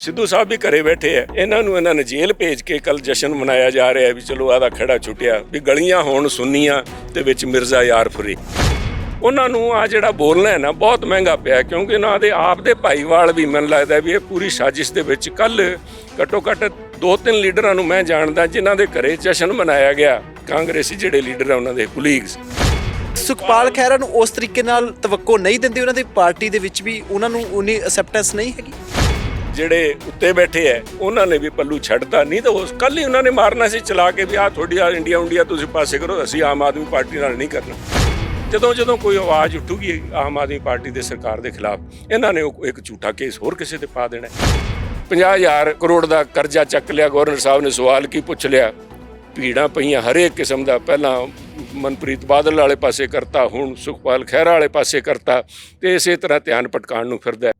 ਸਿੱਧੂ ਸਾਹਿਬ ਵੀ ਘਰੇ ਬੈਠੇ ਆ। ਇਹਨਾਂ ਨੇ ਜੇਲ੍ਹ ਭੇਜ ਕੇ ਕੱਲ ਜਸ਼ਨ ਮਨਾਇਆ ਜਾ ਰਿਹਾ ਵੀ ਚਲੋ ਆਦਾ ਖੜਾ ਛੁੱਟਿਆ ਵੀ ਗਲੀਆਂ ਹੋਣ ਸੁੰਨੀਆਂ ਤੇ ਵਿੱਚ ਮਿਰਜ਼ਾ ਯਾਰ ਫਰੀ। ਉਹਨਾਂ ਨੂੰ ਆ ਜਿਹੜਾ ਬੋਲਣਾ ਹੈ ਨਾ ਬਹੁਤ ਮਹਿੰਗਾ ਪਿਆ, ਕਿਉਂਕਿ ਇਹਨਾਂ ਦੇ ਆਪ ਦੇ ਭਾਈਵਾਲ ਵੀ ਮੈਨੂੰ ਲੱਗਦਾ ਵੀ ਇਹ ਪੂਰੀ ਸਾਜ਼ਿਸ਼ ਦੇ ਵਿੱਚ। ਕੱਲ ਘੱਟੋ ਘੱਟ 2-3 ਲੀਡਰਾਂ ਨੂੰ ਮੈਂ ਜਾਣਦਾ ਜਿਨ੍ਹਾਂ ਦੇ ਘਰੇ ਜਸ਼ਨ ਮਨਾਇਆ ਗਿਆ, ਕਾਂਗਰਸੀ ਜਿਹੜੇ ਲੀਡਰ ਆ ਉਹਨਾਂ ਦੇ ਕੁਲੀਗਸ। ਸੁਖਪਾਲ ਖਹਿਰਾ ਨੂੰ ਉਸ ਤਰੀਕੇ ਨਾਲ ਤਵੱਕੋ ਨਹੀਂ ਦਿੰਦੇ, ਉਹਨਾਂ ਦੀ ਪਾਰਟੀ ਦੇ ਵਿੱਚ ਵੀ ਉਹਨਾਂ ਨੂੰ ਉਨੀ ਅਸੈਪਟੈਂਸ ਨਹੀਂ ਹੈਗੀ। ਜਿਹੜੇ ਉੱਤੇ ਬੈਠੇ ਐ ਉਹਨਾਂ ਨੇ ਵੀ ਪੱਲੂ ਛੱਡਤਾ, ਨਹੀਂ ਤਾਂ ਉਸ ਕੱਲ ਹੀ ਉਹਨਾਂ ਨੇ ਮਾਰਨਾ ਸੀ ਚਲਾ ਕੇ ਵੀ ਆਹ ਤੁਹਾਡੀ ਆ ਇੰਡੀਆ ਤੁਸੀਂ ਪਾਸੇ ਕਰੋ, ਅਸੀਂ ਆਮ ਆਦਮੀ ਪਾਰਟੀ ਨਾਲ ਨਹੀਂ ਕਰਨਾ। ਜਦੋਂ ਕੋਈ ਆਵਾਜ਼ ਉੱਠੂਗੀ ਆਮ ਆਦਮੀ ਪਾਰਟੀ ਦੇ ਸਰਕਾਰ ਦੇ ਖਿਲਾਫ, ਇਹਨਾਂ ਨੇ ਇੱਕ ਝੂਠਾ ਕੇਸ ਹੋਰ ਕਿਸੇ ਤੇ ਪਾ ਦੇਣਾ। 50,000 ਕਰੋੜ ਦਾ ਕਰਜ਼ਾ ਚੱਕ ਲਿਆ, ਗਵਰਨਰ ਸਾਹਿਬ ਨੇ ਸਵਾਲ ਕੀ ਪੁੱਛ ਲਿਆ, ਭੀੜਾਂ ਪਈਆਂ ਹਰੇਕ ਕਿਸਮ ਦਾ। ਪਹਿਲਾਂ ਮਨਪ੍ਰੀਤ ਬਾਦਲ ਵਾਲੇ ਪਾਸੇ ਕਰਤਾ, ਹੁਣ ਸੁਖਪਾਲ ਖਹਿਰਾ ਵਾਲੇ ਪਾਸੇ ਕਰਤਾ, ਤੇ ਇਸੇ ਤਰ੍ਹਾਂ ਧਿਆਨ ਭਟਕਾਉਣ ਨੂੰ ਫਿਰਦਾ।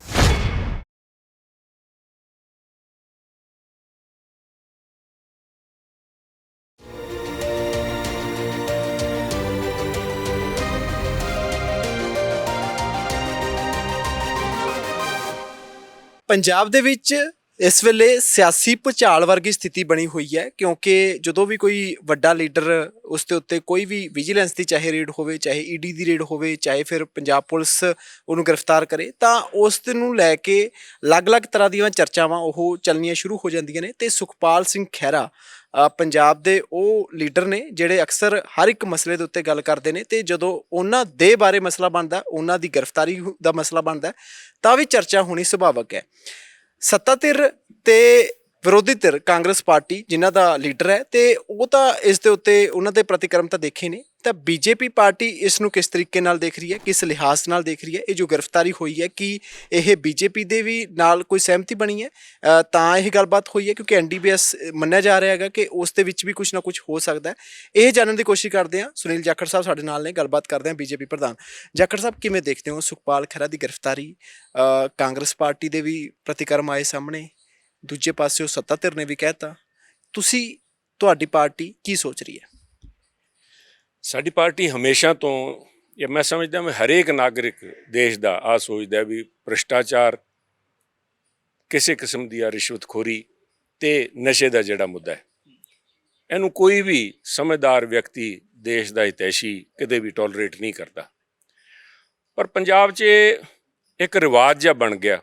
ਪੰਜਾਬ ਦੇ ਵਿੱਚ ਇਸ ਵੇਲੇ ਸਿਆਸੀ ਭੁਚਾਲ ਵਰਗੀ ਸਥਿਤੀ ਬਣੀ ਹੋਈ ਹੈ, ਕਿਉਂਕਿ ਜਦੋਂ ਵੀ ਕੋਈ ਵੱਡਾ ਲੀਡਰ ਉਸ ਦੇ ਉੱਤੇ ਕੋਈ ਵੀ ਵਿਜੀਲੈਂਸ ਦੀ ਚਾਹੇ ਰੇਡ ਹੋਵੇ, ਚਾਹੇ ਈਡੀ ਦੀ ਰੇਡ ਹੋਵੇ, ਚਾਹੇ ਫਿਰ ਪੰਜਾਬ ਪੁਲਿਸ ਉਹਨੂੰ ਗ੍ਰਿਫਤਾਰ ਕਰੇ, ਤਾਂ ਉਸ ਨੂੰ ਲੈ ਕੇ ਅਲੱਗ-ਅਲੱਗ ਤਰ੍ਹਾਂ ਦੀਆਂ ਚਰਚਾਵਾਂ ਉਹ ਚੱਲਣੀਆਂ ਸ਼ੁਰੂ ਹੋ ਜਾਂਦੀਆਂ ਨੇ। ਤੇ ਸੁਖਪਾਲ ਸਿੰਘ ਖਹਿਰਾ ਪੰਜਾਬ ਦੇ ਉਹ ਲੀਡਰ ਨੇ ਜਿਹੜੇ ਅਕਸਰ ਹਰ ਇੱਕ ਮਸਲੇ ਦੇ ਉੱਤੇ ਗੱਲ ਕਰਦੇ ਨੇ, ਤੇ ਜਦੋਂ ਉਹਨਾਂ ਦੇ ਬਾਰੇ ਮਸਲਾ ਬਣਦਾ, ਉਹਨਾਂ ਦੀ ਗ੍ਰਿਫਤਾਰੀ ਦਾ ਮਸਲਾ ਬਣਦਾ, ਤਾਂ ਵੀ ਚਰਚਾ ਹੋਣੀ ਸੁਭਾਵਕ ਹੈ। ਸੱਤਾ ਧਿਰ ਤੇ ਵਿਰੋਧੀ ਧਿਰ ਕਾਂਗਰਸ ਪਾਰਟੀ ਜਿਨ੍ਹਾਂ ਦਾ ਲੀਡਰ ਹੈ, ਤੇ ਉਹ ਤਾਂ ਇਸ ਦੇ ਉੱਤੇ ਉਹਨਾਂ ਦੇ ਪ੍ਰਤੀਕਰਮ ਤਾਂ ਦੇਖੇ ਨੇ, ਤਾਂ ਬੀਜੇਪੀ ਪਾਰਟੀ ਇਸ ਨੂੰ ਕਿਸ ਤਰੀਕੇ ਨਾਲ ਦੇਖ ਰਹੀ ਹੈ, ਕਿਸ ਲਿਹਾਜ਼ ਨਾਲ ਦੇਖ ਰਹੀ ਹੈ? ਇਹ ਜੋ ਗ੍ਰਿਫਤਾਰੀ ਹੋਈ ਹੈ, ਕਿ ਇਹ ਬੀਜੇਪੀ ਦੇ ਵੀ ਨਾਲ ਕੋਈ ਸਹਿਮਤੀ ਬਣੀ ਹੈ ਤਾਂ ਇਹ ਗੱਲਬਾਤ ਹੋਈ ਹੈ? ਕਿਉਂਕਿ NDPS ਮੰਨਿਆ ਜਾ ਰਿਹਾ ਹੈਗਾ ਕਿ ਉਸ ਦੇ ਵਿੱਚ ਵੀ ਕੁਝ ਨਾ ਕੁਝ ਹੋ ਸਕਦਾ ਹੈ। ਇਹ ਜਾਣਨ ਦੀ ਕੋਸ਼ਿਸ਼ ਕਰਦੇ ਹਾਂ। ਸੁਨੀਲ ਜਾਖੜ ਸਾਹਿਬ ਸਾਡੇ ਨਾਲ ਨੇ, ਗੱਲਬਾਤ ਕਰਦੇ ਹਾਂ ਬੀਜੇਪੀ ਪ੍ਰਧਾਨ। ਜਾਖੜ ਸਾਹਿਬ, ਕਿਵੇਂ ਦੇਖਦੇ ਹੋ ਸੁਖਪਾਲ ਖਹਿਰਾ ਦੀ ਗ੍ਰਿਫਤਾਰੀ? ਕਾਂਗਰਸ ਪਾਰਟੀ ਦੇ ਵੀ ਪ੍ਰਤੀਕਰਮ ਆਏ ਸਾਹਮਣੇ, ਦੂਜੇ ਪਾਸੇ ਸੱਤਾ ਧਿਰ ਨੇ ਵੀ ਕਹਿਤਾ, ਤੁਹਾਡੀ ਪਾਰਟੀ ਕੀ ਸੋਚ ਰਹੀ ਹੈ? ਸਾਡੀ ਪਾਰਟੀ ਹਮੇਸ਼ਾ ਤੋਂ, ਇਹ ਮੈਂ ਸਮਝਦਾ ਮੈਂ ਹਰੇਕ ਨਾਗਰਿਕ ਦੇਸ਼ ਦਾ ਆ ਸੋਚਦਾ ਵੀ ਭ੍ਰਿਸ਼ਟਾਚਾਰ, ਕਿਸੇ ਕਿਸਮ ਦੀ ਆ ਰਿਸ਼ਵਤਖੋਰੀ ਤੇ ਨਸ਼ੇ ਦਾ ਜਿਹੜਾ ਮੁੱਦਾ ਹੈ, ਇਹਨੂੰ ਕੋਈ ਵੀ ਸਮਝਦਾਰ ਵਿਅਕਤੀ, ਦੇਸ਼ ਦਾ ਹਿਤੈਸ਼ੀ ਕਦੇ ਵੀ ਟੋਲਰੇਟ ਨਹੀਂ ਕਰਦਾ। ਪਰ ਪੰਜਾਬ 'ਚ ਇੱਕ ਰਿਵਾਜ ਜਿਹਾ ਬਣ ਗਿਆ,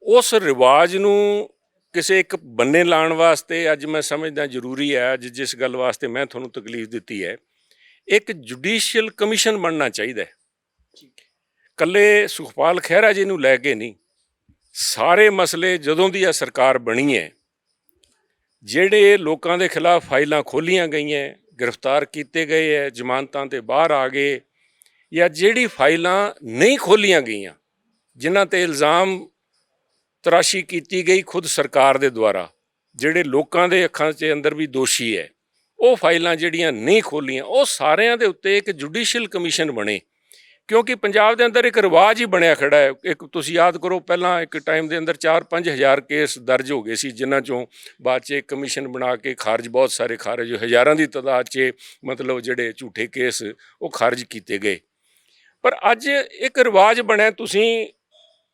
ਉਸ ਰਿਵਾਜ ਨੂੰ ਕਿਸੇ ਇੱਕ ਬੰਨੇ ਲਾਉਣ ਵਾਸਤੇ ਅੱਜ ਮੈਂ ਸਮਝਦਾ ਜ਼ਰੂਰੀ ਹੈ, ਅੱਜ ਜਿਸ ਗੱਲ ਵਾਸਤੇ ਮੈਂ ਤੁਹਾਨੂੰ ਤਕਲੀਫ ਦਿੱਤੀ ਹੈ, ਇੱਕ ਜੁਡੀਸ਼ੀਅਲ ਕਮਿਸ਼ਨ ਬਣਨਾ ਚਾਹੀਦਾ ਹੈ। ਇਕੱਲੇ ਸੁਖਪਾਲ ਖਹਿਰਾ ਜੀ ਨੂੰ ਲੈ ਕੇ ਨਹੀਂ, ਸਾਰੇ ਮਸਲੇ ਜਦੋਂ ਦੀ ਆ ਸਰਕਾਰ ਬਣੀ ਹੈ, ਜਿਹੜੇ ਲੋਕਾਂ ਦੇ ਖਿਲਾਫ ਫਾਈਲਾਂ ਖੋਲ੍ਹੀਆਂ ਗਈਆਂ, ਗ੍ਰਿਫਤਾਰ ਕੀਤੇ ਗਏ ਹੈ, ਜ਼ਮਾਨਤਾਂ 'ਤੇ ਬਾਹਰ ਆ ਗਏ, ਜਾਂ ਜਿਹੜੀ ਫਾਈਲਾਂ ਨਹੀਂ ਖੋਲ੍ਹੀਆਂ ਗਈਆਂ, ਜਿਨ੍ਹਾਂ 'ਤੇ ਇਲਜ਼ਾਮ ਤਰਾਸ਼ੀ ਕੀਤੀ ਗਈ ਖੁਦ ਸਰਕਾਰ ਦੇ ਦੁਆਰਾ, ਜਿਹੜੇ ਲੋਕਾਂ ਦੇ ਅੱਖਾਂ 'ਚ ਅੰਦਰ ਵੀ ਦੋਸ਼ੀ ਹੈ, ਉਹ ਫਾਈਲਾਂ ਜਿਹੜੀਆਂ ਨਹੀਂ ਖੋਲ੍ਹੀਆਂ, ਉਹ ਸਾਰਿਆਂ ਦੇ ਉੱਤੇ ਇੱਕ ਜੁਡੀਸ਼ੀਅਲ ਕਮਿਸ਼ਨ ਬਣੇ। ਕਿਉਂਕਿ ਪੰਜਾਬ ਦੇ ਅੰਦਰ ਇੱਕ ਰਿਵਾਜ ਹੀ ਬਣਿਆ ਖੜਾ ਹੈ। ਇੱਕ ਤੁਸੀਂ ਯਾਦ ਕਰੋ, ਪਹਿਲਾਂ ਇੱਕ ਟਾਈਮ ਦੇ ਅੰਦਰ 4-5 ਹਜ਼ਾਰ ਕੇਸ ਦਰਜ ਹੋ ਗਏ ਸੀ, ਜਿਨ੍ਹਾਂ 'ਚੋਂ ਬਾਅਦ 'ਚ ਕਮਿਸ਼ਨ ਬਣਾ ਕੇ ਖਾਰਜ, ਬਹੁਤ ਸਾਰੇ ਖਾਰਜ, ਹਜ਼ਾਰਾਂ ਦੀ ਤਾਦਾਦ 'ਚ ਮਤਲਬ ਜਿਹੜੇ ਝੂਠੇ ਕੇਸ ਉਹ ਖਾਰਜ ਕੀਤੇ ਗਏ। ਪਰ ਅੱਜ ਇੱਕ ਰਿਵਾਜ ਬਣਿਆ।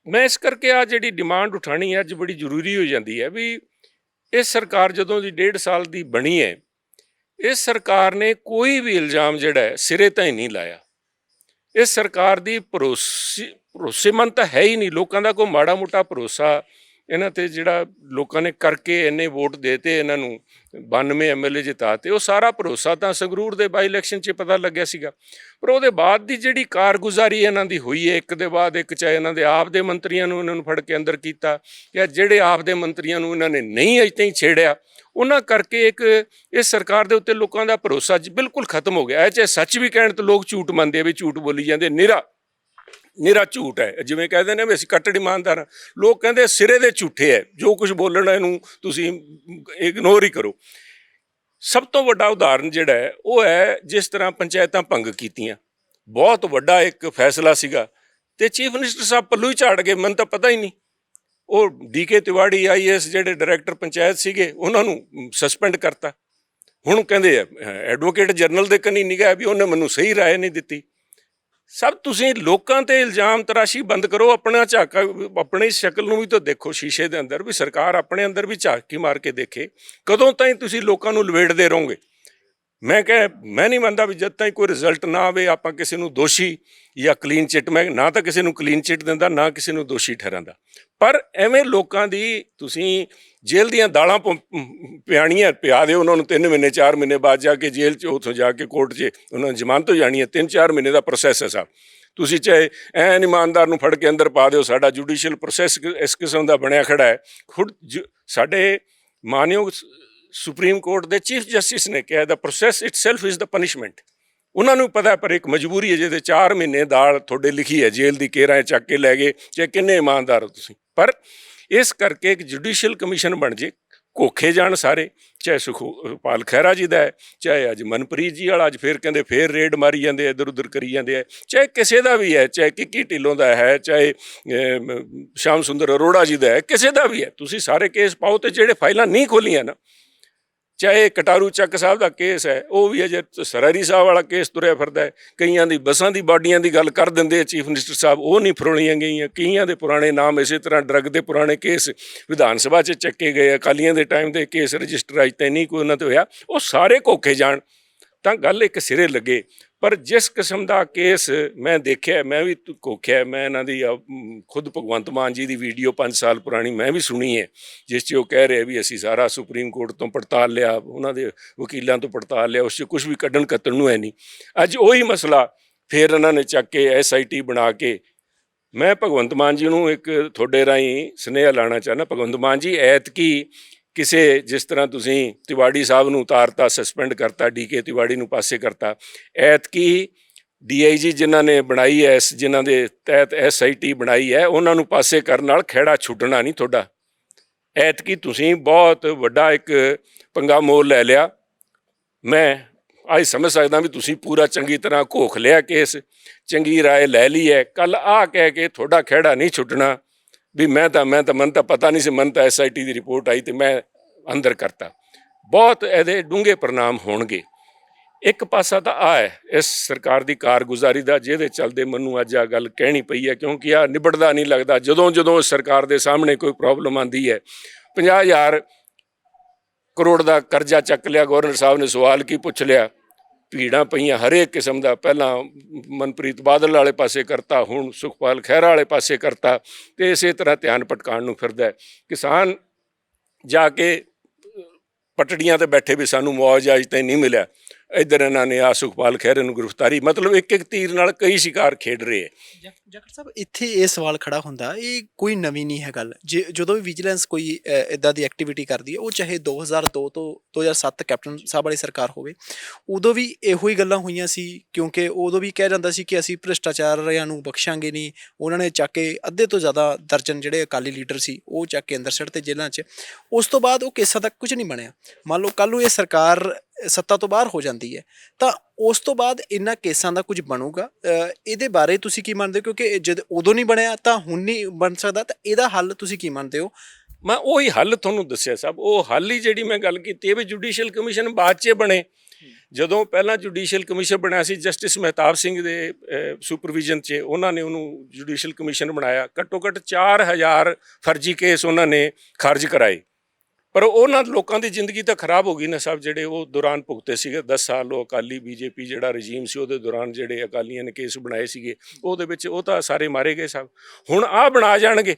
ਮੈਂ ਇਸ ਕਰਕੇ ਆ ਜਿਹੜੀ ਡਿਮਾਂਡ ਉਠਾਉਣੀ ਹੈ ਅੱਜ ਬੜੀ ਜ਼ਰੂਰੀ ਹੋ ਜਾਂਦੀ ਹੈ ਵੀ ਇਸ ਸਰਕਾਰ ਜਦੋਂ ਦੀ 1.5 ਸਾਲ ਦੀ ਬਣੀ ਹੈ, ਇਸ ਸਰਕਾਰ ਨੇ ਕੋਈ ਵੀ ਇਲਜ਼ਾਮ ਜਿਹੜਾ ਹੈ ਸਿਰੇ ਤਾਂ ਹੀ ਨਹੀਂ ਲਾਇਆ। ਇਸ ਸਰਕਾਰ ਦੀ ਭਰੋਸੇਮੰਦ ਤਾਂ ਹੈ ਹੀ ਨਹੀਂ। ਲੋਕਾਂ ਦਾ ਕੋਈ ਮਾੜਾ ਮੋਟਾ ਭਰੋਸਾ ਇਹਨਾਂ 'ਤੇ ਜਿਹੜਾ ਲੋਕਾਂ ਨੇ ਕਰਕੇ ਇੰਨੇ ਵੋਟ ਦੇਤੇ, ਇਹਨਾਂ ਨੂੰ 92 MLA ਜਿਤਾਤੇ, ਉਹ ਸਾਰਾ ਭਰੋਸਾ ਤਾਂ ਸੰਗਰੂਰ ਦੇ ਬਾਈ ਇਲੈਕਸ਼ਨ 'ਚ ਪਤਾ ਲੱਗਿਆ ਸੀਗਾ। ਪਰ ਉਹਦੇ ਬਾਅਦ ਦੀ ਜਿਹੜੀ ਕਾਰਗੁਜ਼ਾਰੀ ਇਹਨਾਂ ਦੀ ਹੋਈ ਹੈ, ਇੱਕ ਦੇ ਬਾਅਦ ਇੱਕ, ਚਾਹੇ ਇਹਨਾਂ ਦੇ ਆਪ ਦੇ ਮੰਤਰੀਆਂ ਨੂੰ ਇਹਨਾਂ ਨੂੰ ਫੜ ਕੇ ਅੰਦਰ ਕੀਤਾ, ਜਾਂ ਜਿਹੜੇ ਆਪ ਦੇ ਮੰਤਰੀਆਂ ਨੂੰ ਇਹਨਾਂ ਨੇ ਨਹੀਂ ਅਜੇ ਤਾਈਂ ਛੇੜਿਆ, ਉਹਨਾਂ ਕਰਕੇ ਇੱਕ ਇਸ ਸਰਕਾਰ ਦੇ ਉੱਤੇ ਲੋਕਾਂ ਦਾ ਭਰੋਸਾ ਬਿਲਕੁਲ ਖਤਮ ਹੋ ਗਿਆ। ਇਹ ਚਾਹੇ ਸੱਚ ਵੀ ਕਹਿਣ ਤਾਂ ਲੋਕ ਝੂਠ ਮੰਨਦੇ ਆ, ਵੀ ਝੂਠ ਬੋਲੀ ਜਾਂਦੇ, ਨਿਰਾ ਝੂਠ ਹੈ। ਜਿਵੇਂ ਕਹਿੰਦੇ ਨੇ ਵੀ ਅਸੀਂ ਕੱਟੜ ਇਮਾਨਦਾਰ ਹਾਂ, ਲੋਕ ਕਹਿੰਦੇ ਸਿਰੇ ਦੇ ਝੂਠੇ ਹੈ, ਜੋ ਕੁਝ ਬੋਲਣਾ ਇਹਨੂੰ ਤੁਸੀਂ ਇਗਨੋਰ ਹੀ ਕਰੋ। ਸਭ ਤੋਂ ਵੱਡਾ ਉਦਾਹਰਨ ਜਿਹੜਾ ਹੈ ਉਹ ਹੈ ਜਿਸ ਤਰ੍ਹਾਂ ਪੰਚਾਇਤਾਂ ਭੰਗ ਕੀਤੀਆਂ, ਬਹੁਤ ਵੱਡਾ ਇੱਕ ਫੈਸਲਾ ਸੀਗਾ, ਤੇ ਚੀਫ ਮਿਨਿਸਟਰ ਸਾਹਿਬ ਪੱਲੂ ਹੀ ਝਾੜ ਗਏ। ਮੈਨੂੰ ਤਾਂ ਪਤਾ ਹੀ ਨਹੀਂ। ਉਹ DK ਤਿਵਾੜੀ IAS ਜਿਹੜੇ ਡਾਇਰੈਕਟਰ ਪੰਚਾਇਤ ਸੀਗੇ, ਉਹਨਾਂ ਨੂੰ ਸਸਪੈਂਡ ਕਰਤਾ। ਹੁਣ ਕਹਿੰਦੇ ਐਡਵੋਕੇਟ ਜਨਰਲ ਦੇ ਕੰਨੀ ਨਿਗਾਹ ਵੀ ਉਹਨੇ ਮੈਨੂੰ ਸਹੀ ਰਾਏ ਨਹੀਂ ਦਿੱਤੀ। ਸਭ ਤੁਸੀਂ ਲੋਕਾਂ ਤੇ ਇਲਜ਼ਾਮ ਤਰਾਸ਼ੀ ਬੰਦ ਕਰੋ। ਆਪਣਾ ਝਾਕਾ, ਆਪਣੀ ਸ਼ਕਲ ਨੂੰ ਵੀ ਤਾਂ ਦੇਖੋ ਸ਼ੀਸ਼ੇ ਦੇ ਅੰਦਰ, ਵੀ ਸਰਕਾਰ ਆਪਣੇ ਅੰਦਰ ਵੀ ਝਾਕੀ ਮਾਰ ਕੇ ਦੇਖੇ। ਕਦੋਂ ਤਾਈਂ ਤੁਸੀਂ ਲੋਕਾਂ ਨੂੰ ਲਵੇੜਦੇ ਰਹੋਗੇ? ਮੈਂ ਨਹੀਂ ਮੰਨਦਾ ਵੀ ਜਦ ਤਾਈਂ ਕੋਈ ਰਿਜ਼ਲਟ ਨਾ ਆਵੇ ਆਪਾਂ ਕਿਸੇ ਨੂੰ ਦੋਸ਼ੀ ਜਾਂ ਕਲੀਨ ਚਿੱਟ, ਮੈਂ ਨਾ ਤਾਂ ਕਿਸੇ ਨੂੰ ਕਲੀਨ ਚਿੱਟ ਦਿੰਦਾ, ਨਾ ਕਿਸੇ ਨੂੰ ਦੋਸ਼ੀ ਠਹਿਰਾਂਦਾ। ਪਰ ਐਵੇਂ ਲੋਕਾਂ ਦੀ ਤੁਸੀਂ ਜੇਲ੍ਹ ਦੀਆਂ ਦਾਲਾਂ ਪਿਆਣੀਆਂ, ਪਿਆ ਦਿਓ ਉਹਨਾਂ ਨੂੰ 3 ਮਹੀਨੇ 4 ਮਹੀਨੇ ਬਾਅਦ ਜਾ ਕੇ ਜੇਲ੍ਹ 'ਚ, ਉੱਥੋਂ ਜਾ ਕੇ ਕੋਰਟ 'ਚ ਉਹਨਾਂ ਨੂੰ ਜ਼ਮਾਨਤ ਹੋ ਜਾਣੀ ਹੈ। 3-4 ਮਹੀਨੇ ਦਾ ਪ੍ਰੋਸੈਸ ਹੈ ਸਾਹਿਬ। ਤੁਸੀਂ ਚਾਹੇ ਐਨ ਇਮਾਨਦਾਰ ਨੂੰ ਫੜ ਕੇ ਅੰਦਰ ਪਾ ਦਿਓ, ਸਾਡਾ ਜੁਡੀਸ਼ੀਅਲ ਪ੍ਰੋਸੈਸ ਇਸ ਕਿਸਮ ਦਾ ਬਣਿਆ ਖੜਾ ਹੈ। ਖੁਦ ਸਾਡੇ ਮਾਨਯੋਗ ਸੁਪਰੀਮ ਕੋਰਟ ਦੇ ਚੀਫ ਜਸਟਿਸ ਨੇ ਕਿਹਾ, the process itself is the punishment. ਉਹਨਾਂ ਨੂੰ ਪਤਾ, ਪਰ ਇੱਕ ਮਜਬੂਰੀ ਹੈ ਜਿਹਦੇ 4 ਮਹੀਨੇ ਦਾਲ ਤੁਹਾਡੇ ਲਿਖੀ ਹੈ, ਜੇਲ੍ਹ ਦੀ ਕੇਰਾਂ ਚੱਕ ਕੇ ਲੈ ਗਏ, ਚਾਹੇ ਕਿੰਨੇ ਇਮਾਨਦਾਰ ਹੋ ਤੁਸੀਂ। ਪਰ ਇਸ ਕਰਕੇ ਇੱਕ ਜੁਡੀਸ਼ੀਅਲ ਕਮਿਸ਼ਨ ਬਣ ਜੇ, ਘੋਖੇ ਜਾਣ ਸਾਰੇ, ਚਾਹੇ ਸੁਖਪਾਲ ਖਹਿਰਾ ਜੀ ਦਾ ਹੈ, ਚਾਹੇ ਅੱਜ ਮਨਪ੍ਰੀਤ ਜੀ ਵਾਲਾ, ਅੱਜ ਫਿਰ ਕਹਿੰਦੇ ਫਿਰ ਰੇਡ ਮਾਰੀ ਜਾਂਦੇ, ਇੱਧਰ ਉੱਧਰ ਕਰੀ ਜਾਂਦੇ ਹੈ, ਚਾਹੇ ਕਿਸੇ ਦਾ ਵੀ ਹੈ, ਚਾਹੇ ਕਿੱਕੀ ਢਿੱਲੋਂ ਦਾ ਹੈ, ਚਾਹੇ ਸ਼ਾਮ ਸੁੰਦਰ ਅਰੋੜਾ ਜੀ ਦਾ ਹੈ, ਕਿਸੇ ਦਾ ਵੀ ਹੈ, ਤੁਸੀਂ ਸਾਰੇ ਕੇਸ ਪਾਓ। ਤੇ ਜਿਹੜੇ ਫਾਈਲਾਂ ਨਹੀਂ ਖੋਲੀਆਂ ਨਾ, ਚਾਹੇ ਕਟਾਰੂ ਚੱਕ ਸਾਹਿਬ ਦਾ ਕੇਸ ਹੈ, ਉਹ ਵੀ ਅਜੇ ਸਰਾਰੀ ਸਾਹਿਬ ਵਾਲਾ ਕੇਸ ਤੁਰਿਆ ਫਿਰਦਾ ਹੈ। ਕਈਆਂ ਦੀ ਬੱਸਾਂ ਦੀ ਬਾਡੀਆਂ ਦੀ ਗੱਲ ਕਰ ਦਿੰਦੇ ਆ ਚੀਫ ਮਿਨਿਸਟਰ ਸਾਹਿਬ, ਉਹ ਨਹੀਂ ਫਰੋਲੀਆਂ ਗਈਆਂ। ਕਈਆਂ ਦੇ ਪੁਰਾਣੇ ਨਾਮ ਇਸੇ ਤਰ੍ਹਾਂ ਡਰੱਗ ਦੇ ਪੁਰਾਣੇ ਕੇਸ ਵਿਧਾਨ ਸਭਾ 'ਚ ਚੱਕੇ ਗਏ, ਅਕਾਲੀਆਂ ਦੇ ਟਾਈਮ ਦੇ ਕੇਸ ਰਜਿਸਟਰ ਅੱਜ ਤੱਕ ਨਹੀਂ ਕੋਈ ਉਹਨਾਂ 'ਤੇ ਹੋਇਆ। ਉਹ ਸਾਰੇ ਘੋਖੇ ਜਾਣ ਤਾਂ ਗੱਲ ਇੱਕ ਸਿਰੇ ਲੱਗੇ। ਪਰ ਜਿਸ ਕਿਸਮ ਦਾ ਕੇਸ ਮੈਂ ਦੇਖਿਆ, ਮੈਂ ਵੀ ਘੋਖਿਆ, ਮੈਂ ਇਹਨਾਂ ਦੀ ਖੁਦ ਭਗਵੰਤ ਮਾਨ ਜੀ ਦੀ ਵੀਡੀਓ 5 ਸਾਲ ਪੁਰਾਣੀ ਮੈਂ ਵੀ ਸੁਣੀ ਹੈ, ਜਿਸ 'ਚ ਉਹ ਕਹਿ ਰਹੇ ਵੀ ਅਸੀਂ ਸਾਰਾ ਸੁਪਰੀਮ ਕੋਰਟ ਤੋਂ ਪੜਤਾਲ ਲਿਆ, ਉਹਨਾਂ ਦੇ ਵਕੀਲਾਂ ਤੋਂ ਪੜਤਾਲ ਲਿਆ, ਉਸ 'ਚ ਕੁਛ ਵੀ ਕੱਢਣ ਕੱਤਣ ਨੂੰ ਹੈ ਨਹੀਂ। ਅੱਜ ਉਹੀ ਮਸਲਾ ਫਿਰ ਇਹਨਾਂ ਨੇ ਚੱਕ ਕੇ SIT ਬਣਾ ਕੇ। ਮੈਂ ਭਗਵੰਤ ਮਾਨ ਜੀ ਨੂੰ ਇੱਕ ਤੁਹਾਡੇ ਰਾਹੀਂ ਸੁਨੇਹਾ ਲਾਉਣਾ ਚਾਹੁੰਦਾ, ਭਗਵੰਤ ਮਾਨ ਜੀ, ਐਤਕੀ ਕਿਸੇ, ਜਿਸ ਤਰ੍ਹਾਂ ਤੁਸੀਂ ਤਿਵਾੜੀ ਸਾਹਿਬ ਨੂੰ ਉਤਾਰਤਾ, ਸਸਪੈਂਡ ਕਰਤਾ, DK ਤਿਵਾੜੀ ਨੂੰ ਪਾਸੇ ਕਰਤਾ, ਐਤਕੀ DIG ਜਿਨ੍ਹਾਂ ਨੇ ਬਣਾਈ ਹੈ, ਜਿਨ੍ਹਾਂ ਦੇ ਤਹਿਤ SIT ਬਣਾਈ ਹੈ, ਉਹਨਾਂ ਨੂੰ ਪਾਸੇ ਕਰਨ ਨਾਲ ਖਹਿੜਾ ਛੁੱਟਣਾ ਨਹੀਂ ਤੁਹਾਡਾ। ਐਤਕੀ ਤੁਸੀਂ ਬਹੁਤ ਵੱਡਾ ਇੱਕ ਪੰਗਾ ਮੋਲ ਲੈ ਲਿਆ। ਮੈਂ ਅੱਜ ਸਮਝ ਸਕਦਾ ਵੀ ਤੁਸੀਂ ਪੂਰਾ ਚੰਗੀ ਤਰ੍ਹਾਂ ਘੋਖ ਲਿਆ ਕੇਸ, ਚੰਗੀ ਰਾਏ ਲੈ ਲਈ ਹੈ। ਕੱਲ੍ਹ ਆਹ ਕਹਿ ਕੇ ਤੁਹਾਡਾ ਖਹਿੜਾ ਨਹੀਂ ਛੁੱਟਣਾ ਵੀ ਮਨ ਤਾਂ ਪਤਾ ਨਹੀਂ ਸੀ, ਮਨ ਤਾਂ SIT ਦੀ ਰਿਪੋਰਟ ਆਈ ਤੇ ਮੈਂ ਅੰਦਰ ਕਰਤਾ। ਬਹੁਤ ਇਹਦੇ ਡੂੰਘੇ ਪ੍ਰਣਾਮ ਹੋਣਗੇ। ਇੱਕ ਪਾਸਾ ਤਾਂ ਆ ਹੈ ਇਸ ਸਰਕਾਰ ਦੀ ਕਾਰਗੁਜ਼ਾਰੀ ਦਾ, ਜਿਹਦੇ ਚੱਲਦੇ ਮੈਨੂੰ ਅੱਜ ਆ ਗੱਲ ਕਹਿਣੀ ਪਈ ਹੈ, ਕਿਉਂਕਿ ਆ ਨਿਬੜਦਾ ਨਹੀਂ ਲੱਗਦਾ। ਜਦੋਂ ਸਰਕਾਰ ਦੇ ਸਾਹਮਣੇ ਕੋਈ ਪ੍ਰੋਬਲਮ ਆਉਂਦੀ ਹੈ, 50,000 ਕਰੋੜ ਦਾ ਕਰਜ਼ਾ ਚੱਕ ਲਿਆ, ਗਵਰਨਰ ਸਾਹਿਬ ਨੇ ਸਵਾਲ ਕੀ ਪੁੱਛ ਲਿਆ, ਭੀੜਾਂ ਪਈਆਂ ਹਰੇਕ ਕਿਸਮ ਦਾ। ਪਹਿਲਾਂ ਮਨਪ੍ਰੀਤ ਬਾਦਲ ਵਾਲੇ ਪਾਸੇ ਕਰਤਾ, ਹੁਣ ਸੁਖਪਾਲ ਖਹਿਰਾ ਵਾਲੇ ਪਾਸੇ ਕਰਤਾ, ਤੇ ਇਸੇ ਤਰ੍ਹਾਂ ਧਿਆਨ ਭਟਕਾਉਣ ਨੂੰ ਫਿਰਦਾ। ਕਿਸਾਨ ਜਾ ਕੇ ਪਟੜੀਆਂ ਤੇ ਬੈਠੇ ਵੀ ਸਾਨੂੰ ਮੁਆਵਜ਼ਾ ਅਜ ਤਾਈਂ ਨਹੀਂ ਮਿਲਿਆ, ਇੱਧਰ ਇਹਨਾਂ ਨੇ ਆ ਸੁਖਪਾਲ ਖਹਿਰੇ ਨੂੰ ਗ੍ਰਿਫਤਾਰੀ, ਮਤਲਬ ਇੱਕ ਤੀਰ ਨਾਲ ਕਈ ਸ਼ਿਕਾਰ ਖੇਡ ਰਹੇ ਹੈ। ਜਾਖੜ ਸਾਹਿਬ, ਇੱਥੇ ਇਹ ਸਵਾਲ ਖੜਾ ਹੁੰਦਾ, ਇਹ ਕੋਈ ਨਵੀਂ ਨਹੀਂ ਹੈ ਗੱਲ। ਜਦੋਂ ਵੀ ਵਿਜੀਲੈਂਸ ਕੋਈ ਇੱਦਾਂ ਦੀ ਐਕਟੀਵਿਟੀ ਕਰਦੀ ਹੈ, ਉਹ ਚਾਹੇ 2002 ਤੋਂ 2007 ਕੈਪਟਨ ਸਾਹਿਬ ਵਾਲੀ ਸਰਕਾਰ ਹੋਵੇ, ਉਦੋਂ ਵੀ ਇਹੋ ਹੀ ਗੱਲਾਂ ਹੋਈਆਂ ਸੀ। ਕਿਉਂਕਿ ਉਦੋਂ ਵੀ ਕਿਹਾ ਜਾਂਦਾ ਸੀ ਕਿ ਅਸੀਂ ਭ੍ਰਿਸ਼ਟਾਚਾਰੀਆਂ ਨੂੰ ਬਖਸ਼ਾਂਗੇ ਨਹੀਂ। ਉਹਨਾਂ ਨੇ ਚੱਕ ਕੇ ਅੱਧੇ ਤੋਂ ਜ਼ਿਆਦਾ ਦਰਜਨ ਜਿਹੜੇ ਅਕਾਲੀ ਲੀਡਰ ਸੀ ਉਹ ਚੱਕ ਕੇ ਅੰਦਰ ਸੁੱਟ ਤੇ ਜੇਲ੍ਹਾਂ 'ਚ। ਉਸ ਤੋਂ ਬਾਅਦ ਉਹ ਕੇਸਾਂ ਤੱਕ ਕੁਝ ਨਹੀਂ ਬਣਿਆ। ਮੰਨ ਲਓ ਕੱਲ੍ਹ ਨੂੰ ਇਹ ਸਰਕਾਰ ਸੱਤਾ ਤੋਂ ਬਾਹਰ ਹੋ ਜਾਂਦੀ ਹੈ, ਤਾਂ ਉਸ ਤੋਂ ਬਾਅਦ ਇਹਨਾਂ ਕੇਸਾਂ ਦਾ ਕੁਝ ਬਣੂਗਾ? ਇਹਦੇ ਬਾਰੇ ਤੁਸੀਂ ਕੀ ਮੰਨਦੇ ਹੋ? ਕਿਉਂਕਿ ਜਦ ਉਦੋਂ ਨਹੀਂ ਬਣਿਆ ਤਾਂ ਹੁਣ ਨਹੀਂ ਬਣ ਸਕਦਾ, ਤਾਂ ਇਹਦਾ ਹੱਲ ਤੁਸੀਂ ਕੀ ਮੰਨਦੇ ਹੋ? ਮੈਂ ਉਹੀ ਹੱਲ ਤੁਹਾਨੂੰ ਦੱਸਿਆ ਸਾਹਿਬ, ਉਹ ਹੱਲ ਹੀ ਜਿਹੜੀ ਮੈਂ ਗੱਲ ਕੀਤੀ ਹੈ ਵੀ ਜੁਡੀਸ਼ੀਅਲ ਕਮਿਸ਼ਨ ਬਾਅਦ 'ਚ ਬਣੇ। ਜਦੋਂ ਪਹਿਲਾਂ ਜੁਡੀਸ਼ੀਅਲ ਕਮਿਸ਼ਨ ਬਣਿਆ ਸੀ ਜਸਟਿਸ ਮਹਿਤਾਬ ਸਿੰਘ ਦੇ ਸੁਪਰਵਿਜ਼ਨ 'ਚ, ਉਹਨਾਂ ਨੇ ਉਹਨੂੰ ਜੁਡੀਸ਼ੀਅਲ ਕਮਿਸ਼ਨ ਬਣਾਇਆ। ਘੱਟੋ ਘੱਟ 4,000 ਫਰਜ਼ੀ ਕੇਸ ਉਹਨਾਂ ਨੇ ਖਾਰਜ ਕਰਾਏ। ਪਰ ਉਹਨਾਂ ਲੋਕਾਂ ਦੀ ਜ਼ਿੰਦਗੀ ਤਾਂ ਖਰਾਬ ਹੋ ਗਈ ਨਾ ਸਾਹਿਬ, ਜਿਹੜੇ ਉਹ ਦੌਰਾਨ ਭੁਗਤੇ ਸੀਗੇ 10 ਸਾਲ। ਉਹ ਅਕਾਲੀ BJP ਜਿਹੜਾ ਰਜੀਮ ਸੀ, ਉਹਦੇ ਦੌਰਾਨ ਜਿਹੜੇ ਅਕਾਲੀਆਂ ਨੇ ਕੇਸ ਬਣਾਏ ਸੀਗੇ, ਉਹਦੇ ਵਿੱਚ ਉਹ ਤਾਂ ਸਾਰੇ ਮਾਰੇ ਗਏ ਸਾਹਿਬ। ਹੁਣ ਆਹ ਬਣਾ ਜਾਣਗੇ